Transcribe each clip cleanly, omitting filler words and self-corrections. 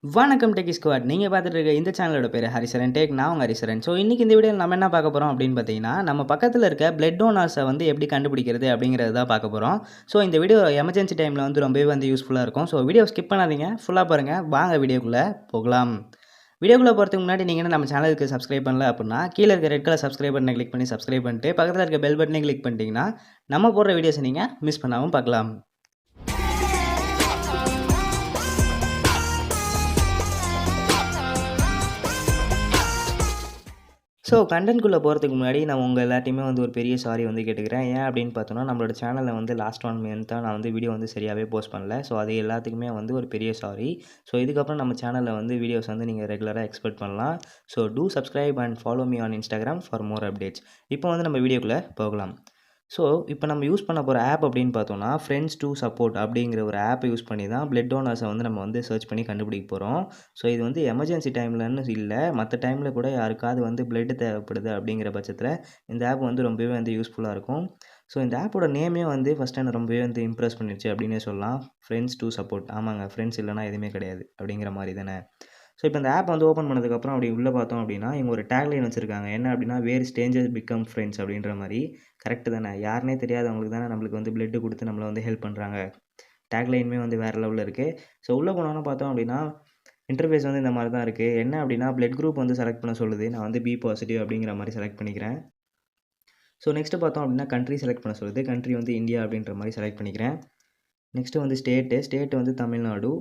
வணக்கம் techie squad. நீங்கள் பார்த்துட்டு இருக்க இந்த சேனலோட பேர் ஹரிசரன் டேக். நான் உங்கள் ஹரிசரன். ஸோ இன்றைக்கி இந்த வீடியோவில் நம்ம என்ன பார்க்க போகிறோம் அப்படின்னு பார்த்தீங்கன்னா, நம்ம பக்கத்தில் இருக்க பிளட் டோனர்ஸை வந்து எப்படி கண்டுபிடிக்கிறது அப்படிங்கிறது தான் பார்க்க போகிறோம். ஸோ இந்த வீடியோ எமர்ஜென்சி டைமில் வந்து ரொம்பவே வந்து யூஸ்ஃபுல்லாக இருக்கும். ஸோ வீடியோ ஸ்கிப் பண்ணாதீங்க, ஃபுல்லாக பாருங்கள். வாங்க வீடியோக்குள்ளே போகலாம். வீடியோக்குள்ளே போகிறதுக்கு முன்னாடி நீங்கள் நம்ம சேனலுக்கு சப்ஸ்கிரைப் பண்ணல அப்படின்னா கீழே இருக்க ரெட் கலர் சப்ஸ்கிரைப் பட்டனை கிளிக் பண்ணி சப்ஸ்கிரைப் பண்ணிட்டு பக்கத்தில் இருக்க பெல் பட்டனை கிளிக் பண்ணிட்டீங்கன்னா நம்ம போடுற வீடியோஸை நீங்கள் மிஸ் பண்ணாமல் பார்க்கலாம். ஸோ கண்டென்ட்குள்ளே போகிறதுக்கு முன்னாடி நான் உங்கள் எல்லாத்தையுமே வந்து ஒரு பெரிய சாரி வந்து கேட்டுக்கிறேன். ஏன் அப்படின்னு பார்த்தோன்னா, நம்மளோட சேனலில் வந்து லாஸ்ட் 1 மந்த்தாக நான் வந்து வீடியோ வந்து சரியாகவே போஸ்ட் பண்ணல. ஸோ அது எல்லாத்துக்குமே வந்து ஒரு பெரிய சாரி. ஸோ இதுக்கப்புறம் நம்ம சேனலில் வந்து வீடியோஸ் வந்து நீங்கள் ரெகுலராக எக்ஸ்பெக்ட் பண்ணலாம். So two subscribe and follow me on Instagram for more updates. இப்போ வந்து நம்ம வீடியோக்குள்ளே போகலாம். ஸோ இப்போ நம்ம யூஸ் பண்ண போகிற ஆப் அப்படின்னு பார்த்தோன்னா, Friends2support அப்படிங்கிற ஒரு ஆப்பை யூஸ் பண்ணி தான் பிளட் டோனர்ஸை வந்து நம்ம வந்து சர்ச் பண்ணி கண்டுபிடிக்க போகிறோம். ஸோ இது வந்து எமர்ஜென்சி டைம்லன்னு இல்லை, மற்ற டைமில் கூட யாருக்காவது வந்து பிளட் தேவைப்படுது அப்படிங்கிற பட்சத்தில் இந்த ஆப் வந்து ரொம்பவே வந்து யூஸ்ஃபுல்லாக இருக்கும். ஸோ இந்த ஆப்போட நேமே வந்து ஃபஸ்ட் என்ன ரொம்பவே வந்து இம்ப்ரெஸ் பண்ணிடுச்சு அப்படின்னே சொல்லலாம். Friends2support. ஆமாங்க, ஃப்ரெண்ட்ஸ் இல்லைனா எதுவுமே கிடையாது அப்படிங்கிற மாதிரி தானே. ஸோ இப்போ இந்த ஆப் வந்து ஓப்பன் பண்ணதுக்கப்புறம் அப்படி உள்ளே பார்த்தோம் அப்படின்னா, இவங்க ஒரு டேக்லைன் வச்சுருக்காங்க. என்ன அப்படின்னா, வேர் ஸ்ட்ரேஞ்சர்ஸ் பிகம் ஃப்ரெண்ட்ஸ் அப்படின்ற மாதிரி. கரெக்டு தானே. யாருனே தெரியாதவங்களுக்கு தானே நம்மளுக்கு வந்து பிளட்டு கொடுத்து நம்மளை வந்து ஹெல்ப் பண்ணுறாங்க. டேக்லைனுமே வந்து வேறு லெவலில் இருக்குது. ஸோ உள்ளே போனோன்னு பார்த்தோம் அப்படின்னா, இன்டர்ஃபேஸ் வந்து இந்த மாதிரி தான் இருக்குது. என்ன அப்படின்னா, பிளட் குரூப் வந்து செலக்ட் பண்ண சொல்லுது. நான் வந்து பி பாசிட்டிவ் அப்படிங்கிற மாதிரி செலக்ட் பண்ணிக்கிறேன். ஸோ நெக்ஸ்ட்டு பார்த்தோம் அப்படின்னா, கண்ட்ரி செலக்ட் பண்ண சொல்லுது. கண்ட்ரி வந்து இந்தியா அப்படின்ற மாதிரி செலக்ட் பண்ணிக்கிறேன். நெக்ஸ்ட்டு வந்து ஸ்டேட்டு வந்து தமிழ்நாடு.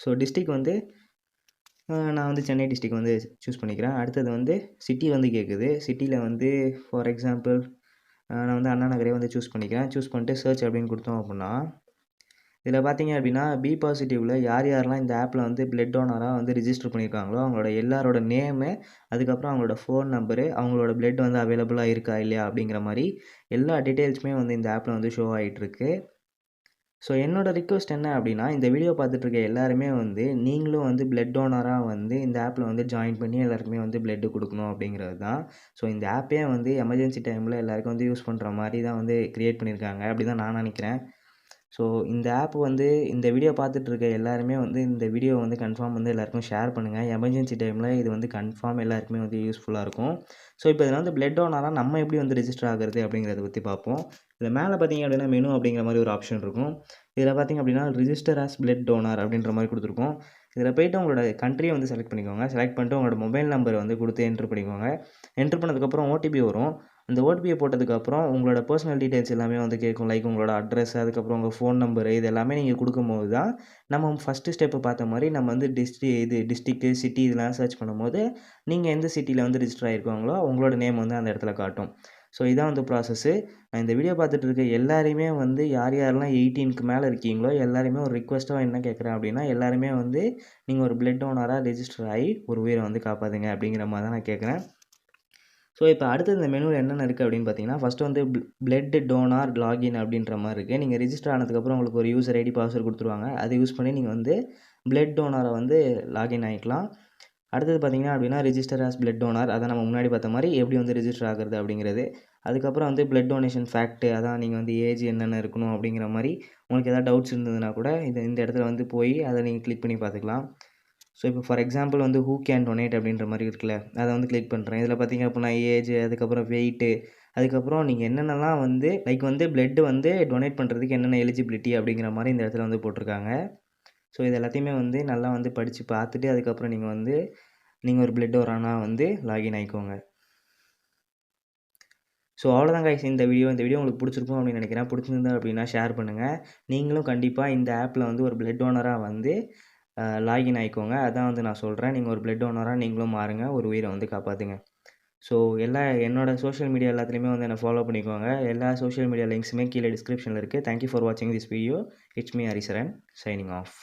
ஸோ டிஸ்ட்ரிக் வந்து நான் வந்து சென்னை டிஸ்ட்ரிக் வந்து சூஸ் பண்ணிக்கிறேன். அடுத்தது வந்து சிட்டி வந்து கேட்குது. சிட்டியில் வந்து ஃபார் எக்ஸாம்பிள் நான் வந்து அண்ணா நகரே வந்து சூஸ் பண்ணிக்கிறேன். சூஸ் பண்ணிட்டு சர்ச் அப்படின்னு கொடுத்தோம் அப்படின்னா, இதில் பார்த்தீங்க அப்படின்னா பி பாசிட்டிவில் யாரெல்லாம் இந்த ஆப்பில் வந்து பிளட் டோனராக வந்து ரிஜிஸ்டர் பண்ணியிருக்காங்களோ அவங்களோட எல்லாரோட நேமு, அதுக்கப்புறம் அவங்களோட ஃபோன் நம்பரு, அவங்களோட பிளட் வந்து அவைலபிளாக இருக்கா இல்லையா அப்படிங்கிற மாதிரி எல்லா டீட்டெயில்ஸுமே வந்து இந்த ஆப்பில் வந்து ஷோ ஆகிட்டுருக்கு. ஸோ என்னோடய ரிக்வெஸ்ட் என்ன அப்படின்னா, இந்த வீடியோ பார்த்துட்ருக்க எல்லாருமே வந்து நீங்களும் வந்து பிளட் டோனராக வந்து இந்த ஆப்பில் வந்து ஜாயின் பண்ணி எல்லாருக்குமே வந்து பிளட்டு கொடுக்கணும் அப்படிங்கிறது தான். ஸோ இந்த ஆப்பே வந்து எமர்ஜென்சி டைமில் எல்லாருக்கும் வந்து யூஸ் பண்ணுற மாதிரி தான் வந்து க்ரியேட் பண்ணியிருக்காங்க. அப்படி தான் நான் நினைக்கிறேன். ஸோ இந்த ஆப் வந்து இந்த வீடியோ பார்த்துட்ருக்க எல்லாருமே வந்து இந்த வீடியோ வந்து கன்ஃபார்ம் வந்து எல்லாருக்கும் ஷேர் பண்ணுங்கள். எமர்ஜென்சி டைமில் இது வந்து கன்ஃபார்ம் எல்லாருக்குமே வந்து யூஸ்ஃபுல்லாக இருக்கும். ஸோ இப்போ இதில் வந்து பிளட் டோனராக நம்ம எப்படி வந்து ரிஜிஸ்டர் ஆகிறது அப்படிங்கிறத பற்றி பார்ப்போம். இதில் மேலே பார்த்தீங்க அப்படின்னா மெனு அப்படிங்கிற மாதிரி ஒரு ஆப்ஷன் இருக்கும். இதில் பார்த்தீங்க அப்படின்னா ரிஜிஸ்டர் ஆஸ் பிளட் டோனர் அப்படின்ற மாதிரி கொடுத்துருக்கோம். இதில் போய்ட்டு உங்களோட கண்ட்ரியை வந்து செலக்ட் பண்ணிக்கோங்க. செலக்ட் பண்ணிட்டு உங்களோட மொபைல் நம்பர் வந்து கொடுத்து என்ட்ரு பண்ணிக்கோங்க. என்ட்ரு பண்ணதுக்கப்புறம் ஓடிபி வரும். அந்த ஓடிபியை போட்டதுக்கப்புறம் உங்களோட பர்சனல் டீட்டெயில்ஸ் எல்லாமே வந்து கேட்கும். லைக் உங்களோட அட்ரஸ், அதுக்கப்புறம் உங்கள் ஃபோன் நம்பரு, இது எல்லாமே நீங்கள் கொடுக்கும்போது தான் நம்ம ஃபஸ்ட்டு ஸ்டெப்பு பார்த்த மாதிரி நம்ம வந்து டிஸ்ட்ரிக்ட்டு, சிட்டி இதெல்லாம் சர்ச் பண்ணும்போது நீங்கள் எந்த சிட்டியில் வந்து ரிஜிஸ்டர் ஆகிருக்காங்களோ உங்களோட நேம் வந்து அந்த இடத்துல காட்டும். ஸோ இதான் வந்து ப்ராசஸ்ஸு. நான் இந்த வீடியோ பார்த்துட்டு இருக்க எல்லாரையுமே வந்து யாரெல்லாம் 18க்கு மேலே இருக்கீங்களோ எல்லாருமே ஒரு ரிக்வெஸ்ட்டாக என்ன கேட்குறேன் அப்படின்னா, எல்லாருமே வந்து நீங்கள் ஒரு பிளட் டோனராக ரெஜிஸ்டர் ஆகி ஒரு உயிரை வந்து காப்பாற்றுங்க அப்படிங்கிற மாதிரி தான் நான் கேட்குறேன். ஸோ இப்போ அடுத்தது இந்த மெனுவில் என்னென்ன இருக்குது அப்படின்னு பார்த்தீங்கன்னா, ஃபஸ்ட்டு வந்து பிளட் டோனார் லாகின் அப்படின்ற மாதிரி இருக்குது. நீங்கள் ரிஜிஸ்டர் ஆனதுக்கப்புறம் உங்களுக்கு ஒரு யூசர் ஐடி பாஸ்வேர்டு கொடுத்துருவாங்க. அதை யூஸ் பண்ணி நீங்கள் வந்து பிளட் டோனரை வந்து லாகின் ஆகிக்கலாம். அடுத்தது பார்த்தீங்கன்னா அப்படின்னா ரிஜிஸ்டர் ஆஸ் பிளட் டோனார், அதை நம்ம முன்னாடி பார்த்த மாதிரி எப்படி வந்து ரிஜிஸ்டர் ஆகிறது அப்படிங்கிறது. அதுக்கப்புறம் வந்து பிளட் டொனேஷன் ஃபேக்ட்டு, அதான் நீங்கள் வந்து ஏஜ் என்னென்ன இருக்கணும் அப்படிங்கிற மாதிரி உங்களுக்கு எதாவது டவுட்ஸ் இருந்ததுன்னா கூட இந்த இடத்துல வந்து போய் அதை நீங்கள் கிளிக் பண்ணி பார்த்துக்கலாம். ஸோ இப்போ ஃபார் எக்ஸாம்பிள் வந்து ஹூ கேன் டொனேட் அப்படின்ற மாதிரி இருக்குல்ல, அதை வந்து கிளிக் பண்ணுறேன். இதில் பார்த்தீங்க அப்படின்னா ஏஜ், அதுக்கப்புறம் வெயிட்டு, அதுக்கப்புறம் நீங்கள் என்னென்னலாம் வந்து லைக் வந்து பிளட்டு வந்து டொனேட் பண்ணுறதுக்கு என்னென்ன எலிஜிபிலிட்டி அப்படிங்கிற மாதிரி இந்த இடத்துல வந்து போட்டிருக்காங்க. ஸோ இது எல்லாத்தையுமே வந்து நல்லா வந்து படித்து பார்த்துட்டு அதுக்கப்புறம் நீங்கள் ஒரு பிளட் டோனராக வந்து லாகின் ஆகிக்கோங்க. ஸோ அவ்வளோதான் கைஸ் இந்த வீடியோ உங்களுக்கு பிடிச்சிருக்கும் அப்படின்னு நினைக்கிறேன். பிடிச்சிருந்தா அப்படின்னா ஷேர் பண்ணுங்கள். நீங்களும் கண்டிப்பாக இந்த ஆப்பில் வந்து ஒரு பிளட் டோனராக வந்து லாகின் ஆகிக்கோங்க. அதான் வந்து நான் சொல்கிறேன். நீங்கள் ஒரு பிளட் டோனராக நீங்களும் மாறுங்க, ஒரு உயிரை வந்து காப்பாற்றுங்க. ஸோ என்னோடய சோஷியல் மீடியா எல்லாத்துலேயுமே வந்து என்னை ஃபாலோ பண்ணிக்கோங்க. எல்லா சோஷியல் மீடியா லிங்க்ஸுமே கீழே டிஸ்கிரிப்ஷனில் இருக்குது. தேங்க்யூ ஃபார் வாட்சிங் this video. It's me Haricharan signing off.